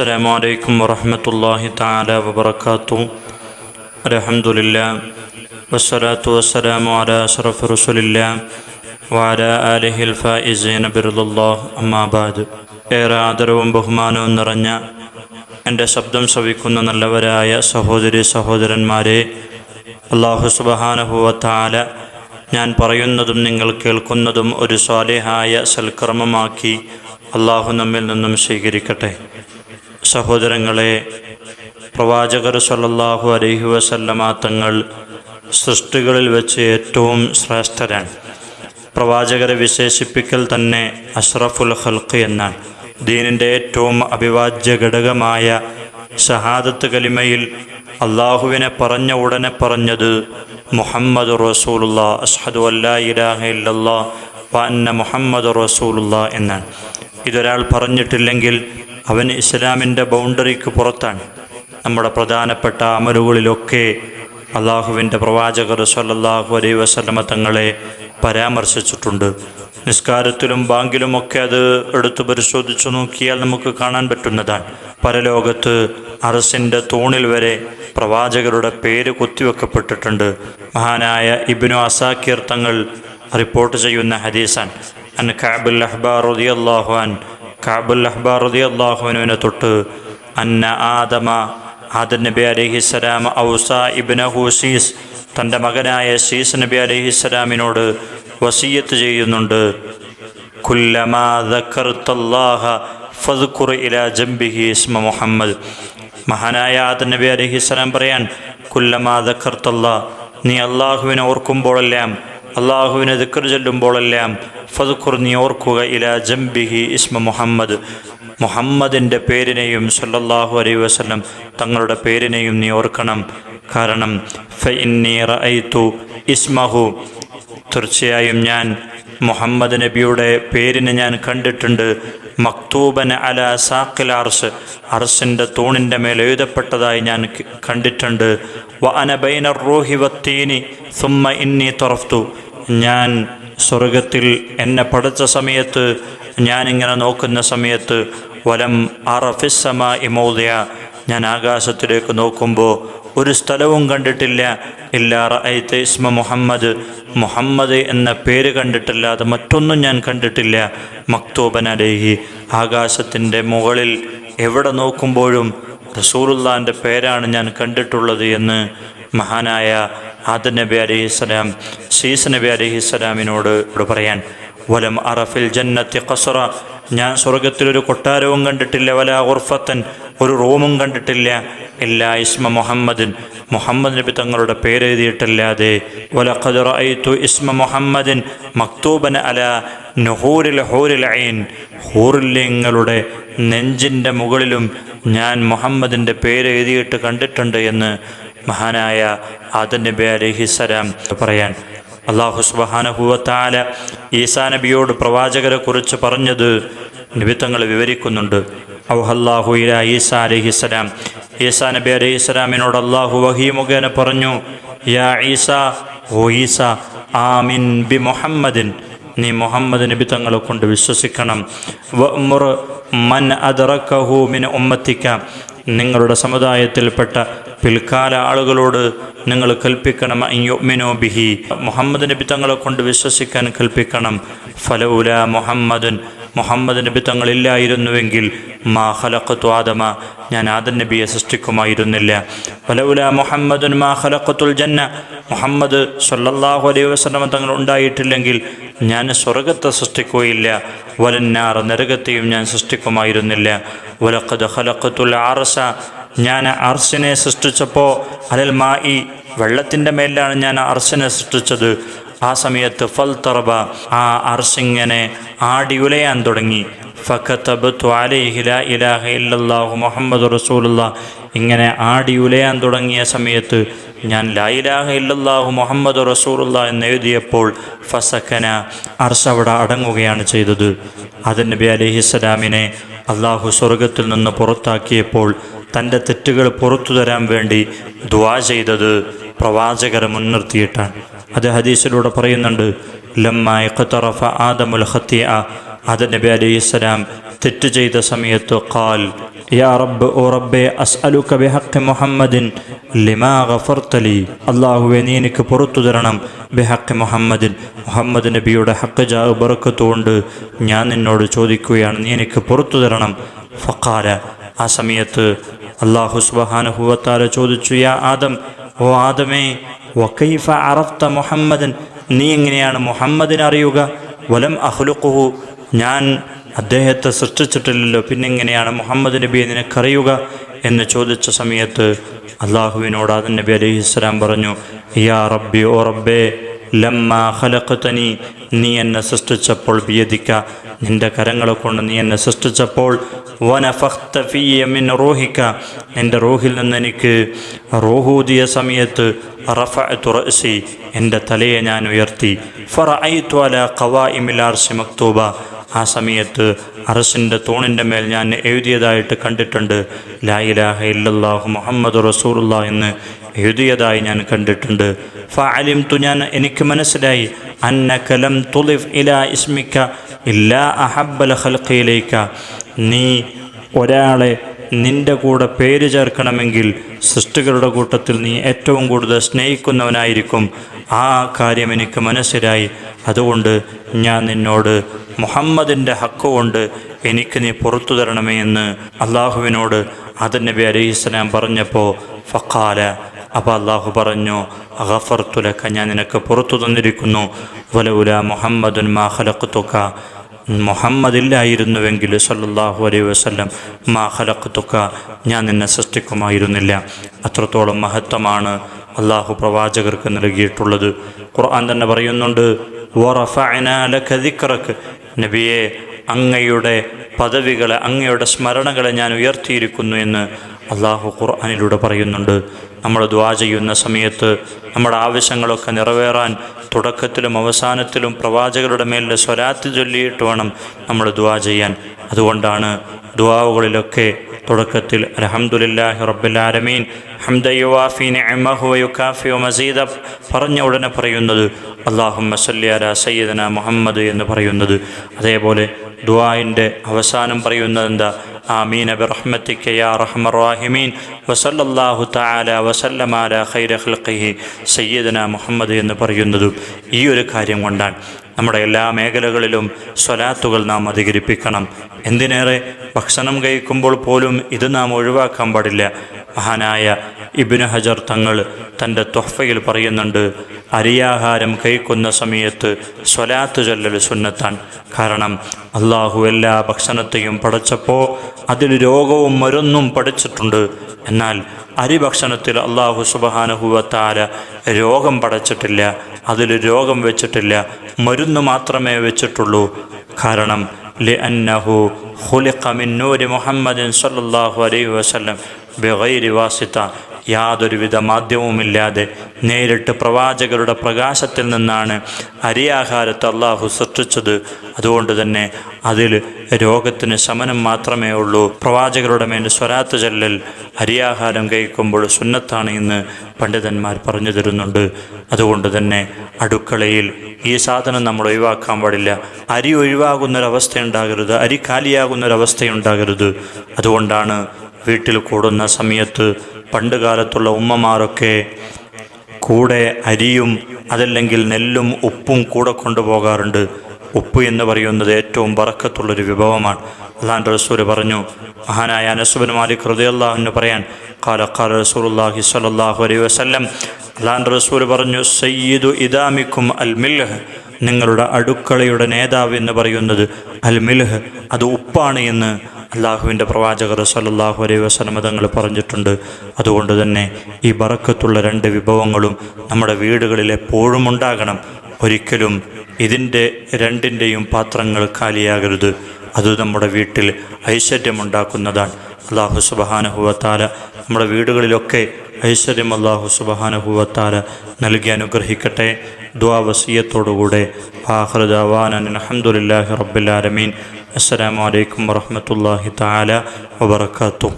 السلام عليكم ورحمة الله تعالى وبركاته. الحمد لله والصلاة والسلام على أشرف رسول الله وعلى آله الفائزين برضا الله أما بعد. ഏറെ ആദരവും ബഹുമാനവും നിറഞ്ഞ എൻ്റെ ശബ്ദം ശ്രവിക്കുന്ന നല്ലവരായ സഹോദരി സഹോദരന്മാരെ, അല്ലാഹു സുബ്ഹാനഹു വ തആല ഞാൻ പറയുന്നതും നിങ്ങൾ കേൾക്കുന്നതും ഒരു സ്വാലിഹായ സൽക്കർമ്മമാക്കി അല്ലാഹു നമ്മിൽ നിന്നും സ്വീകരിക്കട്ടെ. സഹോദരങ്ങളെ, പ്രവാചകർ സ്വല്ലല്ലാഹു അലൈഹി വസല്ലമ തങ്ങൾ സൃഷ്ടികളിൽ വെച്ച് ഏറ്റവും ശ്രേഷ്ഠരാണ്. പ്രവാചകരെ വിശേഷിപ്പിക്കൽ തന്നെ അഷ്റഫുൽ ഖൽഖ് എന്നാണ്. ദീനിൻ്റെ ഏറ്റവും അവിഭാജ്യ ഘടകമായ ഷഹാദത്ത് കലിമയിൽ അള്ളാഹുവിനെ പറഞ്ഞ ഉടനെ പറഞ്ഞത് മുഹമ്മദ് റസൂലുള്ളാഹ്, അഷ്ഹദു അല്ലാ ഇലാഹ ഇല്ലല്ലാഹ് വ അന്ന മുഹമ്മദ് റസൂലുള്ളാഹ് എന്നാണ്. ഇതൊരാൾ പറഞ്ഞിട്ടില്ലെങ്കിൽ അവൻ ഇസ്ലാമിൻ്റെ ബൗണ്ടറിക്ക് പുറത്താണ്. നമ്മുടെ പ്രധാനപ്പെട്ട അമലുകളിലൊക്കെ അള്ളാഹുവിൻ്റെ പ്രവാചകർ സ്വല്ലല്ലാഹു അലൈഹി വസല്ലമ തങ്ങളെ പരാമർശിച്ചിട്ടുണ്ട്. നിസ്കാരത്തിലും ബാങ്കിലുമൊക്കെ അത് എടുത്തു പരിശോധിച്ചു നോക്കിയാൽ നമുക്ക് കാണാൻ പറ്റുന്നതാണ്. പരലോകത്ത് അർശിൻ്റെ തൂണിൽ വരെ പ്രവാചകരുടെ പേര് കുത്തിവെക്കപ്പെട്ടിട്ടുണ്ട്. മഹാനായ ഇബ്നു അസാക്കിർ തങ്ങൾ റിപ്പോർട്ട് ചെയ്യുന്ന ഹദീസാണ്. അൻ കഅബുൽ അഹ്ബാർ റളിയല്ലാഹു അൻ, കഅബുൽ അഹ്ബാർ റളിയല്ലാഹു അൻഹുവിനെ തൊട്ട് അന്ന ആദം നബി അലൈഹിസ്സലാം ഔസാ ഇബ്നഹു സീസ്, തൻ്റെ മകനായ സീസ് നബി അലൈഹിസ്സലാമിനോട് വസിയത്ത് ചെയ്യുന്നുണ്ട്. കുല്ലമാ ദക്കർതല്ലാഹ ഫദ്കുർ ഇലാ ജംബിഹി ഇസ്മ മുഹമ്മദ്. മഹാനായ ആദം നബി അലൈഹിസ്സലാം പറയാൻ, കുല്ലമാ ദക്കർതല്ലാഹ്, നീ അള്ളാഹുവിനെ ഓർക്കുമ്പോഴെല്ലാം, അള്ളാഹുവിനെ ദിക്ർ ചൊല്ലുമ്പോഴെല്ലാം, ഫദ്കുർ, നീ ഓർക്കുക, ഇലാ ജംബിഹി ഇസ്മ മുഹമ്മദ്, മുഹമ്മദിൻ്റെ പേരിനെയും സല്ലല്ലാഹു അലൈഹി വസല്ലം തങ്ങളുടെ പേരിനെയും നീ ഓർക്കണം. കാരണം ഫഇന്നി റഅയ്തു ഇസ്മഹു, തീർച്ചയായും ഞാൻ മുഹമ്മദ് നബിയുടെ പേരിനെ ഞാൻ കണ്ടിട്ടുണ്ട്, മക്തൂബൻ അല സാഖിൽ അർശ്, അർശിൻ്റെ തൂണിൻ്റെ മേൽ എഴുതപ്പെട്ടതായി ഞാൻ കണ്ടിട്ടുണ്ട്. വ അന ബൈന റൂഹി വത്തീനി സുമ്മ ഇന്നി തറഫ്തു, ഞാൻ സ്വർഗത്തിൽ എന്നെ പഠിച്ച സമയത്ത്, ഞാനിങ്ങനെ നോക്കുന്ന സമയത്ത്, വലം അറഫിസ്സമാഇ മൗദിഅ, ഞാൻ ആകാശത്തിലേക്ക് നോക്കുമ്പോൾ ഒരു സ്ഥലവും കണ്ടിട്ടില്ല, ഇല്ലാ റഅയ്ത ഇസ്മ മുഹമ്മദ്, മുഹമ്മദ് എന്ന പേര് കണ്ടിട്ടില്ലാതെ മറ്റൊന്നും ഞാൻ കണ്ടിട്ടില്ല. മക്തൂബൻ അലൈഹി, ആകാശത്തിൻ്റെ മുകളിൽ എവിടെ നോക്കുമ്പോഴും റസൂലുള്ളാഹിൻ്റെ പേരാണ് ഞാൻ കണ്ടിട്ടുള്ളത് എന്ന് മഹാനായ ആദം നബി അലൈഹിസ്സലാം സീസ് നബി അലൈഹിസ്സലാമിനോട് പറയാൻ. വലം അറഫിൽ ജന്നത്തി ഖസ്റ, ഞാൻ സ്വർഗത്തിലൊരു കൊട്ടാരവും കണ്ടിട്ടില്ല, വല ഗുർഫത്തൻ, ഒരു റൂമും കണ്ടിട്ടില്ല, ഇല്ലാ ഇസ്മ മുഹമ്മദിൻ, മുഹമ്മദ് നബി തങ്ങളുടെ പേരെഴുതിയിട്ടല്ലാതെ. വലഖദ് റഅയ്തു ഇസ്മ മുഹമ്മദിൻ മക്തൂബൻ അല നുഹൂരിൽ ഹൂരിൽ ഐൻ, ഹൂറില്യങ്ങളുടെ നെഞ്ചിൻ്റെ മുകളിലും ഞാൻ മുഹമ്മദിൻ്റെ പേര് എഴുതിയിട്ട് കണ്ടിട്ടുണ്ട് എന്ന് മഹാനായ ആദം നബി അലൈഹിസ്സലാം പറയാൻ. അല്ലാഹു സുബ്ഹാനഹു വ തആല ഈസാ നബിയോട് പ്രവാചകരെ കുറിച്ച് പറഞ്ഞത് നബി തങ്ങൾ വിവരിക്കുന്നുണ്ട്. ഔഹല്ലാഹു ഇലാ ഈസാ അലൈഹിസ്സലാം, ഈസാ നബി അലൈഹിസ്സലാമിനോട് അല്ലാഹു വഹി മുഖേന പറഞ്ഞു, യാ ഈസാ, ഓ ഈസാ, ആമിൻ ബി മുഹമ്മദിൻ, നീ മുഹമ്മദ് നബി തങ്ങളെ കൊണ്ട് വിശ്വസിക്കണം. വഅ്മുർ മൻ അദ്റകഹു മിൻ ഉമ്മത്തിക, നിങ്ങളുടെ സമുദായത്തിൽപ്പെട്ട പിൽക്കാല ആളുകളോട് നിങ്ങൾ കൽപ്പിക്കണം, അയ്യുമിനു ബിഹി, മുഹമ്മദ് നബി തങ്ങളെ കൊണ്ട് വിശ്വസിക്കാൻ കൽപ്പിക്കണം. ഫലൗലാ മുഹമ്മദൻ, മുഹമ്മദ് നബി തങ്ങളില്ലായിരുന്നുവെങ്കിൽ മാ ഖലഖതു ആദമ, ഞാൻ ആദം നബിയെ സൃഷ്ടിക്കുമായിരുന്നില്ല. ഫലൗലാ മുഹമ്മദുൻ മാ ഖലഖതുൽ ജന്ന, മുഹമ്മദ് സ്വല്ലല്ലാഹു അലൈഹി വസല്ലം തങ്ങൾ ഉണ്ടായിട്ടില്ലെങ്കിൽ ഞാൻ സ്വർഗത്തെ സൃഷ്ടിക്കുകയില്ല. വലന്നാർ, നരകത്തെയും ഞാൻ സൃഷ്ടിക്കുമായിരുന്നില്ല. വലഖദ് ഖലഖതുൽ അർശ, ഞാൻ അർശിനെ സൃഷ്ടിച്ചപ്പോൾ, അലൽ മായി, വെള്ളത്തിൻ്റെ മേലാണ് ഞാൻ അർശിനെ സൃഷ്ടിച്ചത്. ആ സമയത്ത് ഫൽ തറബ, ആ അർശിങ്ങനെ ആടി ഉലയാൻ തുടങ്ങി. ഫകതബതു അലൈഹി ലാ ഇലാഹ ഇല്ലല്ലാഹു മുഹമ്മദ് റസൂലുള്ളാഹ്, ഇങ്ങനെ ആടി ഉലയാൻ തുടങ്ങിയ സമയത്ത് ഞാൻ ലാ ഇലാഹ ഇല്ലല്ലാഹു മുഹമ്മദ് റസൂലുള്ളാഹ് എന്ന് എഴുതിയപ്പോൾ ഫസക്കന, അർശ് അവിടെ അടങ്ങുകയാണ് ചെയ്തത്. ആദം നബി അലൈഹിസ്സലാമിനെ അള്ളാഹു സ്വർഗത്തിൽ നിന്ന് പുറത്താക്കിയപ്പോൾ തൻ്റെ തെറ്റുകൾ പുറത്തു തരാൻ വേണ്ടി ദുആ ചെയ്തത് പ്രവാചകരെ മുൻനിർത്തിയിട്ടാണ്. അത് ഹദീസിലൂടെ പറയുന്നുണ്ട്. ലമ്മ ഇഖ്തറഫ ആദമുൽ ഖത്തിഅ ആദം നബി അലൈഹിസ്സലാം തെറ്റ് ചെയ്ത സമയത്ത് ഖാൽ യാ റബ്ബ്, ഓ റബ്ബേ, അസ്അലുക ബിഹഖ് മുഹമ്മദിൻ ലിമാ ഗഫർതലി, അല്ലാഹുവേ നീ എനിക്ക് പുറത്തു തരണം, ബിഹഖ് മുഹമ്മദിൻ, മുഹമ്മദ് നബിയുടെ ഹഖ് ജാഹ് ബറക്കത്ത് കൊണ്ട് ഞാൻ നിന്നോട് ചോദിക്കുകയാണ്, നീ എനിക്ക് പുറത്തു തരണം. ഫഖാല, ആ സമയത്ത് അല്ലാഹു സുബ്ഹാനഹു വ തആല ചോദിച്ചു, യാ ആദം, ഓ ആദമേ, വകൈഫ അറഫ്ത മുഹമ്മദൻ, നീ എങ്ങനെയാണ് മുഹമ്മദിനെ അറിയുക? വലം അഖ്ലുഖുഹു, ഞാൻ അദ്ദേഹത്തെ സൃഷ്ടിച്ചിട്ടില്ലല്ലോ, പിന്നെങ്ങനെയാണ് മുഹമ്മദ് നബിയെ നിനക്കറിയുക എന്ന് ചോദിച്ച സമയത്ത് അള്ളാഹുവിനോട് ആദം നബി അലൈഹിസ്സലാം പറഞ്ഞു, യാ റബ്ബി, ഓ റബ്ബേ, ലമ്മാ ഖലഖതനി, നീ എന്നെ സൃഷ്ടിച്ചപ്പോൾ, ബിയദിക, നിൻ്റെ കരങ്ങളെ കൊണ്ട് നീ എന്നെ സൃഷ്ടിച്ചപ്പോൾ, വനഫഖ്ത ഫിയ മിൻ റൂഹിക, എൻ്റെ റൂഹിൽ നിന്ന് എനിക്ക് റൂഹൂദിയ സമയത്ത്, റഫഅതു റഅസി, എൻ്റെ തലയെ ഞാൻ ഉയർത്തി, ഫറഅയ്തു അലാ ഖവാഇമിൽ അർശി മക്തൂബ, ആ സമയത്ത് അർശിൻ്റെ തൂണിൻ്റെ മേൽ ഞാൻ എഴുതിയതായിട്ട് കണ്ടിട്ടുണ്ട്, ലാ ഇലാഹ ഇല്ലല്ലാഹു മുഹമ്മദുർ റസൂലുള്ളാഹ് എന്ന് എഴുതിയതായി ഞാൻ കണ്ടിട്ടുണ്ട്. ഫഅലിംതു, എനിക്ക് മനസ്സിലായി, അന്നക ലം തുളിഫ് ഇലാ ഇസ്മിക ഇല്ലാ അഹബ്ബൽ ഖൽഖി ഇലൈക, നീ ഒരാളെ നിൻ്റെ കൂടെ പേര് ചേർക്കണമെങ്കിൽ സൃഷ്ടികളുടെ കൂട്ടത്തിൽ നീ ഏറ്റവും കൂടുതൽ സ്നേഹിക്കുന്നവനായിരിക്കും. ആ കാര്യം എനിക്ക് മനസ്സിലായി. അതുകൊണ്ട് ഞാൻ നിന്നോട് മുഹമ്മദിൻ്റെ ഹക്ക് കൊണ്ട് എനിക്ക് നീ പുറത്തു തരണമേ എന്ന് അള്ളാഹുവിനോട് ആദം നബി അലൈഹിസ്സലാം പറഞ്ഞപ്പോൾ, ഫഖാല, അപ്പോൾ അള്ളാഹു പറഞ്ഞു, ഗഫർതു ലക, ഞാൻ നിനക്ക് പുറത്തു തന്നിരിക്കുന്നു, വലൗലാ മുഹമ്മദുൻ മാ ഖലഖ്തുക, മുഹമ്മദില്ലായിരുന്നുവെങ്കിൽ സല്ലല്ലാഹു അലൈഹി വസല്ലം മാ ഖലഖ്തുക, ഞാൻ നിന്നെ സൃഷ്ടിക്കുമായിരുന്നില്ല. അത്രത്തോളം മഹത്വമാണ് അള്ളാഹു പ്രവാചകർക്ക് നൽകിയിട്ടുള്ളത്. ഖുർആൻ തന്നെ പറയുന്നുണ്ട്, വറഫഅനാ ലക ദിക്റക, നബിയെ, അങ്ങയുടെ പദവികളെ, അങ്ങയുടെ സ്മരണകളെ ഞാൻ ഉയർത്തിയിരിക്കുന്നു എന്ന് അള്ളാഹു ഖുർആനിലൂടെ പറയുന്നുണ്ട്. നമ്മൾ ദുആ ചെയ്യുന്ന സമയത്ത് നമ്മുടെ ആവശ്യങ്ങളൊക്കെ നിറവേറാൻ തുടക്കത്തിലും അവസാനത്തിലും പ്രവാചകരുടെ മേലിൽ സ്വലാത്ത് ചൊല്ലിയിട്ട് വേണം നമ്മൾ ദുആ ചെയ്യാൻ. അതുകൊണ്ടാണ് ദുആകളിലൊക്കെ തുടക്കത്തിൽ അൽഹംദുലില്ലാഹി റബ്ബിൽ ആലമീൻ ഹംദൻ യുവാഫി നിഅമഹു വയുകാഫിഉ മസീദ പറഞ്ഞ ഉടനെ പറയുന്നത് അല്ലാഹുമ്മ സല്ലി അലാ സയ്യിദനാ മുഹമ്മദ് എന്ന് പറയുന്നത്. അതേപോലെ ദുആഇൻ്റെ അവസാനം പറയുന്നത് എന്താ? ആമീന ബിറഹ്മതിക യാ അർഹമർ റഹീമീൻ വസല്ലല്ലാഹു തആല വസല്ലമ അലാ ഖൈരി ഖൽഖിഹി സയ്യിദനാ മുഹമ്മദ് എന്ന് പറയുന്നത് ഈ ഒരു കാര്യം കൊണ്ടാണ്. നമ്മുടെ എല്ലാ മേഖലകളിലും സ്വലാത്തുകൾ നാം അധികരിപ്പിക്കണം. എന്തിനേറെ ഭക്ഷണം കഴിക്കുമ്പോൾ പോലും ഇത് നാം ഒഴിവാക്കാൻ പാടില്ല. മഹാനായ ഇബ്നു ഹജർ തങ്ങൾ തൻ്റെ തുഹ്ഫയിൽ പറയുന്നുണ്ട്, അരിയാഹാരം കഴിക്കുന്ന സമയത്ത് സ്വലാത്ത് ചൊല്ലൽ സുന്നത്താണ്. കാരണം അള്ളാഹു എല്ലാ ഭക്ഷണത്തെയും പടച്ചപ്പോൾ അതിൽ രോഗവും മരുന്നും പഠിച്ചിട്ടുണ്ട്. എന്നാൽ അരി ഭക്ഷണത്തിൽ അള്ളാഹു സുബ്ഹാനഹു വ തആല രോഗം പടച്ചിട്ടില്ല, അതിൽ രോഗം വെച്ചിട്ടില്ല, മരുന്ന് മാത്രമേ വെച്ചിട്ടുള്ളൂ. കാരണം ലിഅന്നഹു ഖുലിഖ മിൻ നൂരി മുഹമ്മദിൻ സല്ലല്ലാഹു അലൈഹി വസല്ലം ബിഗൈരി വാസിത, യാതൊരുവിധ മാധ്യമവുമില്ലാതെ നേരിട്ട് പ്രവാചകരുടെ പ്രകാശത്തിൽ നിന്നാണ് അരിയാഹാരത്തെ അള്ളാഹു സൃഷ്ടിച്ചത്. അതുകൊണ്ട് തന്നെ അതിൽ രോഗത്തിന് ശമനം മാത്രമേ ഉള്ളൂ. പ്രവാചകരുടെ മേൽ സ്വലാത്ത് ചൊല്ലൽ അരിയാഹാരം കഴിക്കുമ്പോൾ സുന്നത്താണ് എന്ന് പണ്ഡിതന്മാർ പറഞ്ഞു തരുന്നുണ്ട്. അതുകൊണ്ട് തന്നെ അടുക്കളയിൽ ഈ സാധനം നമ്മൾ ഒഴിവാക്കാൻ പാടില്ല. അരി ഒഴിവാകുന്നൊരവസ്ഥയുണ്ടാകരുത്, അരി കാലിയാകുന്നൊരവസ്ഥയുണ്ടാകരുത്. അതുകൊണ്ടാണ് വീട്ടിൽ കൂടുന്ന സമയത്ത് പണ്ട് കാലത്തുള്ള ഉമ്മമാരൊക്കെ കൂടെ അരിയും അതല്ലെങ്കിൽ നെല്ലും ഉപ്പും കൂടെ കൊണ്ടുപോകാറുണ്ട്. ഉപ്പ് എന്ന് പറയുന്നത് ഏറ്റവും ബറക്കത്തുള്ളൊരു വിഭവമാണ്. അല്ലാഹുവിൻ്റെ റസൂൽ പറഞ്ഞു, മഹാനായ അനസ് ബിൻ മാലിക് റളിയല്ലാഹു അൻഹു പറയാൻ, ഖാല ഖാല റസൂലുള്ളാഹി സ്വല്ലല്ലാഹു അലൈഹി വസല്ലം, അല്ലാഹുവിൻ്റെ റസൂൽ പറഞ്ഞു, സയ്യിദു ഇദാമിക്കും അൽ മിൽഹ്, നിങ്ങളുടെ അടുക്കളയുടെ നേതാവ് എന്ന് പറയുന്നത് അൽ മിൽഹ്, അത് ഉപ്പാണ് എന്ന് അള്ളാഹുവിൻ്റെ പ്രവാചകർ സല്ലല്ലാഹു അലൈഹി വസല്ലം തങ്ങൾ പറഞ്ഞിട്ടുണ്ട്. അതുകൊണ്ട് തന്നെ ഈ ബറക്കത്തുള്ള രണ്ട് വിഭവങ്ങളും നമ്മുടെ വീടുകളിൽ എപ്പോഴും ഉണ്ടാകണം. ഒരിക്കലും ഇതിൻ്റെ രണ്ടിൻ്റെയും പാത്രങ്ങൾ കാലിയാകരുത്. അത് നമ്മുടെ വീട്ടിൽ ഐശ്വര്യമുണ്ടാക്കുന്നതാണ്. അല്ലാഹു സുബ്ഹാനഹു വ തആല നമ്മുടെ വീടുകളിലൊക്കെ ഐശ്വര്യം അല്ലാഹു സുബ്ഹാനഹു വ തആല നൽകി അനുഗ്രഹിക്കട്ടെ. ദുആ വസിയത്തോടുകൂടെ ആഖിറു ദഅവാനാ അൽഹംദുലില്ലാഹി റബ്ബിൽ ആലമീൻ. അസ്സലാമു അലൈക്കും വറഹ്മത്തുള്ളാഹി തആല വബറകാതുഹു.